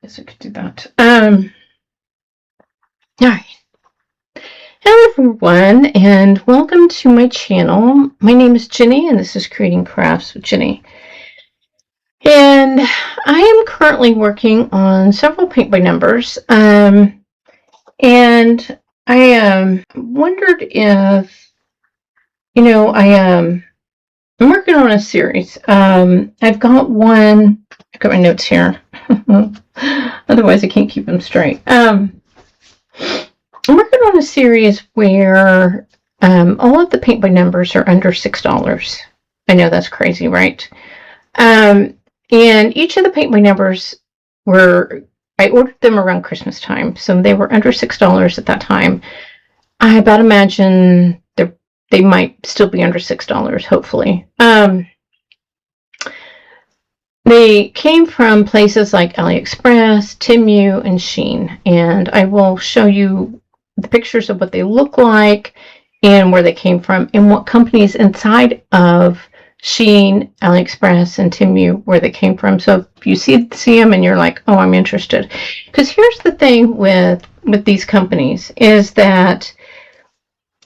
Guess I could do that. All right. Hello everyone, and welcome to my channel. My name is Jenny, and this is Creating Crafts with Jenny. And I am currently working on several paint by numbers. And I wondered if, I'm working on a series. I've got my notes here. Otherwise I can't keep them straight. I'm working on a series where all of the paint by numbers are under $6. I know that's crazy, right? And each of the paint by numbers I ordered them around Christmas time, so they were under $6 at that time. I about imagine they might still be under $6, hopefully. They came from places like AliExpress, Temu, and Shein, and I will show you the pictures of what they look like and where they came from and what companies inside of Shein, AliExpress, and Temu where they came from. So if you see them and you're like, oh, I'm interested. Because here's the thing with these companies is that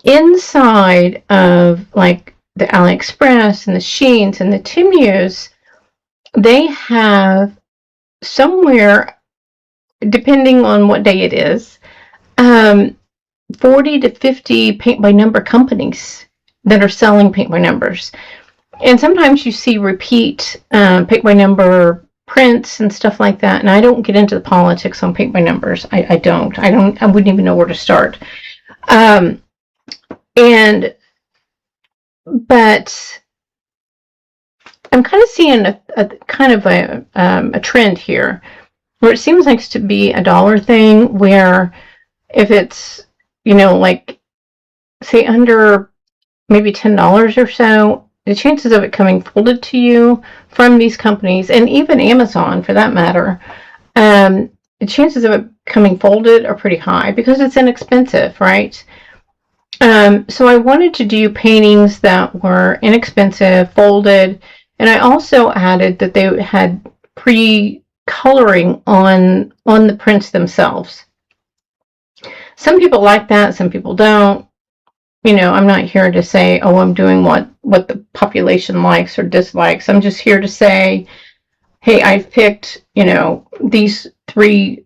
inside of like the AliExpress and the Sheins and the Temus, they have somewhere, depending on what day it is, 40 to 50 paint by number companies that are selling paint by numbers. And sometimes you see repeat paint by number prints and stuff like that. And I don't get into the politics on paint by numbers. I wouldn't even know where to start. But I'm kind of seeing a trend here where it seems like to be a dollar thing, where if it's, like say under maybe $10 or so, the chances of it coming folded to you from these companies, and even Amazon for that matter, the chances of it coming folded are pretty high because it's inexpensive, right? So I wanted to do paintings that were inexpensive, folded, and I also added that they had pre-coloring on the prints themselves. Some people like that, some people don't. I'm not here to say, oh, I'm doing what the population likes or dislikes. I'm just here to say, hey, I've picked, these they're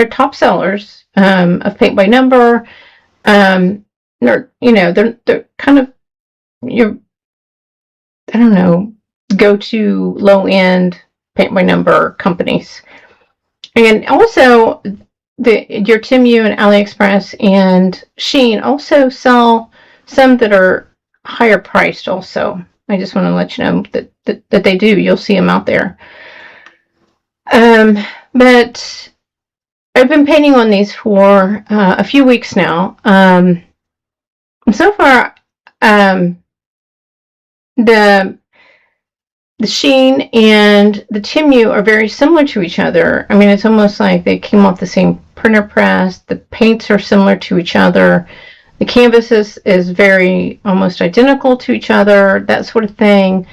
top sellers of paint by number. They're kind of go to low end paint by number companies. And also your Temu and AliExpress and Shein also sell some that are higher priced also. I just want to let you know that they do. You'll see them out there. But I've been painting on these for a few weeks now. So far, the Shein and the Temu are very similar to each other. I mean, it's almost like they came off the same printer press. The paints are similar to each other. The canvas is very almost identical to each other, that sort of thing.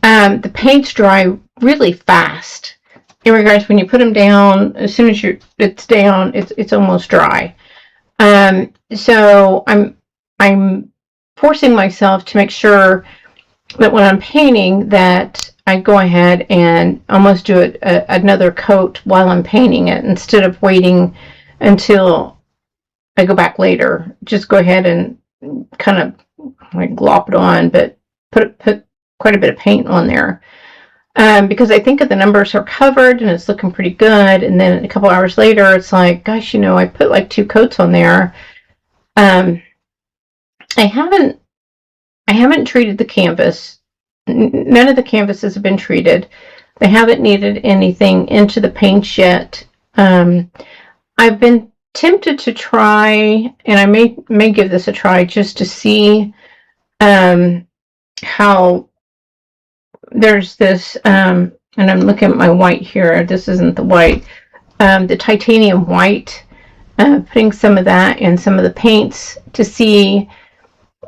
The paints dry really fast. In regards, when you put them down, as soon as it's down, it's almost dry. So I'm forcing myself to make sure that when I'm painting that I go ahead and almost do another coat while I'm painting it, instead of waiting until I go back later. Just go ahead and kind of like glop it on, but put quite a bit of paint on there. Because I think that the numbers are covered and it's looking pretty good, and then a couple hours later it's like, gosh, I put like 2 coats on there. I haven't treated the canvas. None of the canvases have been treated. They haven't needed anything into the paints yet. I've been tempted to try, and I may give this a try just to see how there's this, and I'm looking at my white here. This isn't the white. The titanium white, putting some of that in some of the paints to see,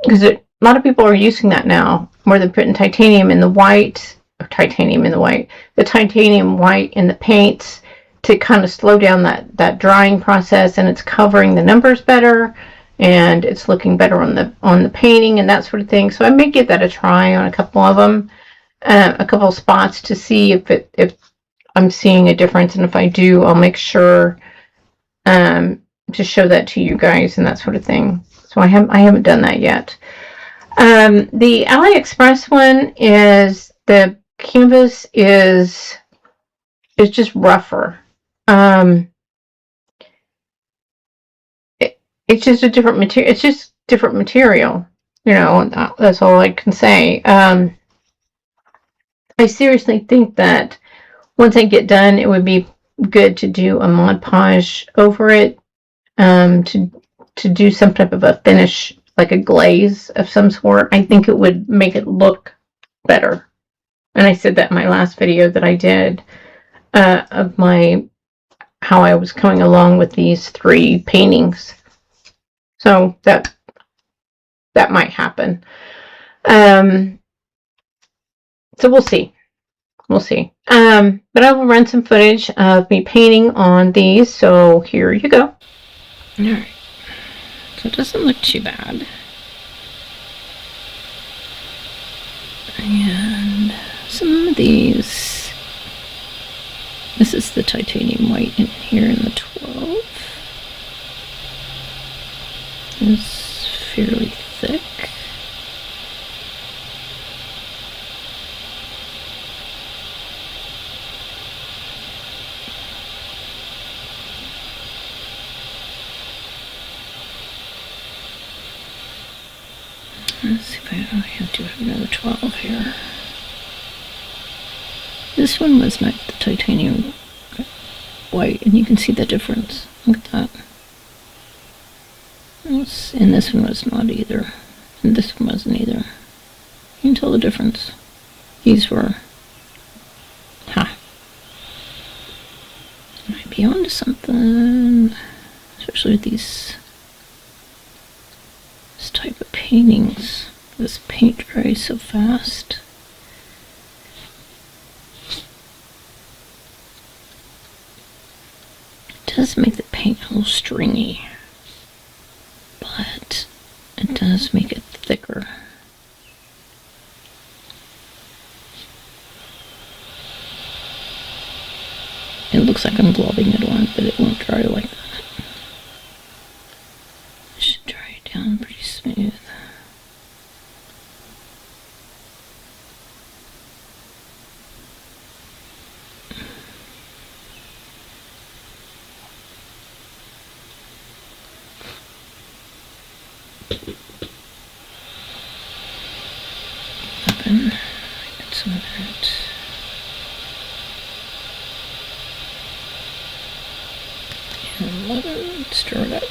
because a lot of people are using that now, more than putting titanium in the white, or titanium in the white, the titanium white in the paints to kind of slow down that drying process, and it's covering the numbers better, and it's looking better on the painting and that sort of thing. So I may give that a try on a couple of them, a couple of spots, to see if I'm seeing a difference, and if I do, I'll make sure to show that to you guys and that sort of thing. So I haven't done that yet. The AliExpress one is, the canvas is just rougher. It's just a different material. It's just different material. That's all I can say. I seriously think that once I get done, it would be good to do a Mod Podge over it, to do some type of a finish, like a glaze of some sort. I think it would make it look better. And I said that in my last video that I did, of how I was coming along with these 3 paintings. So that might happen. So we'll see. But I will run some footage of me painting on these. So here you go. All right. So it doesn't look too bad. And some of these. This is the titanium white in here in the 12. It's fairly thick. Let's see if I do have another 12 here. This one was not the titanium white, and you can see the difference. Look at that. And this one was not either. And this one wasn't either. You can tell the difference. These were... Might be onto something. Especially with this type of paintings. This paint dries so fast. It does make the paint a little stringy, but it does make it thicker. It looks like I'm globbing it on, but it won't dry like that. It should dry down pretty smooth. Get some of that. And let it stir it up.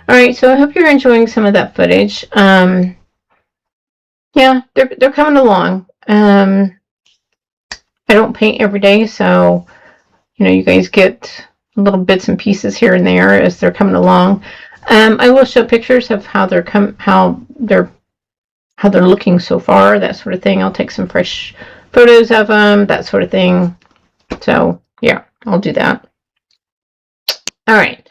Alright, so I hope you're enjoying some of that footage. Yeah, they're coming along. I don't paint every day, so you guys get little bits and pieces here and there as they're coming along. I will show pictures of how they're looking so far, that sort of thing. I'll take some fresh photos of them, that sort of thing. So yeah, I'll do that. All right.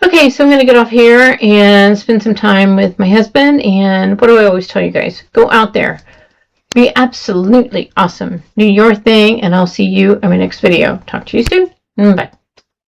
Okay, so I'm going to get off here and spend some time with my husband. And what do I always tell you guys? Go out there. Be absolutely awesome. Do your thing, and I'll see you in my next video. Talk to you soon. Bye.